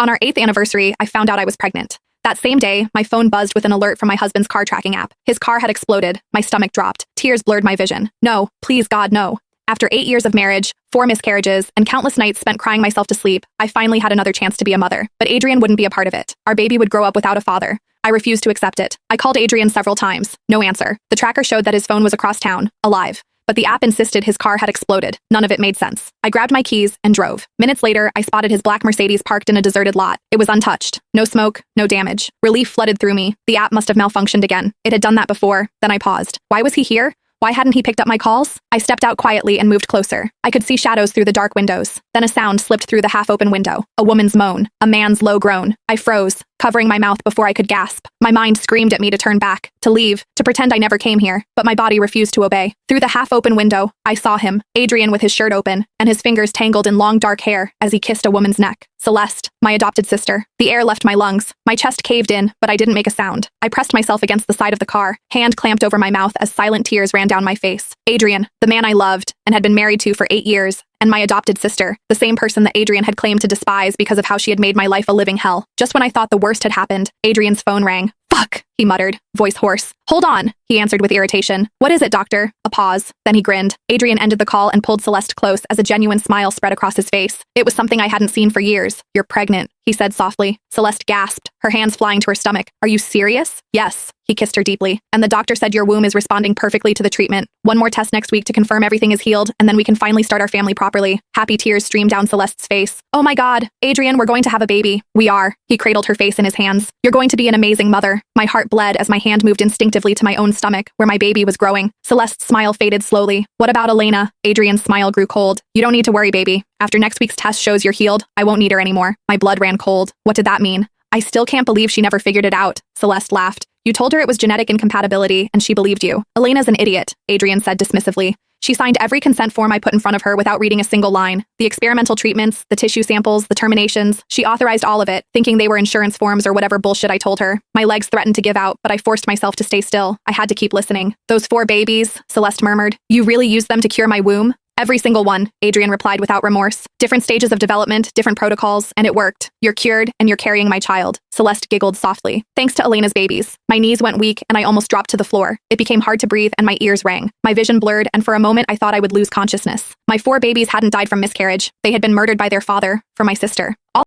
On our 8th anniversary, I found out I was pregnant. That same day, my phone buzzed with an alert from my husband's car tracking app. His car had exploded. My stomach dropped. Tears blurred my vision. No, please God, no. After 8 years of marriage, 4 miscarriages, and countless nights spent crying myself to sleep, I finally had another chance to be a mother. But Adrian wouldn't be a part of it. Our baby would grow up without a father. I refused to accept it. I called Adrian several times. No answer. The tracker showed that his phone was across town, alive. But the app insisted his car had exploded. None of it made sense. I grabbed my keys and drove. Minutes later, I spotted his black Mercedes parked in a deserted lot. It was untouched. No smoke, no damage. Relief flooded through me. The app must have malfunctioned again. It had done that before. Then I paused. Why was he here? Why hadn't he picked up my calls? I stepped out quietly and moved closer. I could see shadows through the dark windows. Then a sound slipped through the half-open window. A woman's moan. A man's low groan. I froze, covering my mouth before I could gasp. My mind screamed at me to turn back, to leave, to pretend I never came here, but my body refused to obey. Through the half-open window, I saw him, Adrian with his shirt open, and his fingers tangled in long dark hair as he kissed a woman's neck. Celeste, my adopted sister. The air left my lungs. My chest caved in, but I didn't make a sound. I pressed myself against the side of the car, hand clamped over my mouth as silent tears ran down my face. Adrian, the man I loved and had been married to for 8 years, and my adopted sister, the same person that Adrian had claimed to despise because of how she had made my life a living hell. Just when I thought the worst had happened, Adrian's phone rang. Fuck, he muttered, voice hoarse. Hold on, he answered with irritation. What is it, doctor? A pause. Then he grinned. Adrian ended the call and pulled Celeste close as a genuine smile spread across his face. It was something I hadn't seen for years. You're pregnant, he said softly. Celeste gasped, her hands flying to her stomach. Are you serious? Yes. He kissed her deeply. And the doctor said your womb is responding perfectly to the treatment. One more test next week to confirm everything is healed, and then we can finally start our family properly. Happy tears streamed down Celeste's face. Oh my God, Adrian, we're going to have a baby. We are. He cradled her face in his hands. You're going to be an amazing mother. My heart bled as my hand moved instinctively to my own stomach, where my baby was growing. Celeste's smile faded slowly. What about Elena? Adrian's smile grew cold. You don't need to worry, baby. After next week's test shows you're healed, I won't need her anymore. My blood ran cold. What did that mean? I still can't believe she never figured it out. Celeste laughed. You told her it was genetic incompatibility, and she believed you. Elena's an idiot, Adrian said dismissively. She signed every consent form I put in front of her without reading a single line. The experimental treatments, the tissue samples, the terminations. She authorized all of it, thinking they were insurance forms or whatever bullshit I told her. My legs threatened to give out, but I forced myself to stay still. I had to keep listening. Those 4 babies, Celeste murmured. You really used them to cure my womb? Every single one, Adrian replied without remorse. Different stages of development, different protocols, and it worked. You're cured, and you're carrying my child. Celeste giggled softly. Thanks to Elena's babies. My knees went weak, and I almost dropped to the floor. It became hard to breathe, and my ears rang. My vision blurred, and for a moment I thought I would lose consciousness. My 4 babies hadn't died from miscarriage. They had been murdered by their father, for my sister.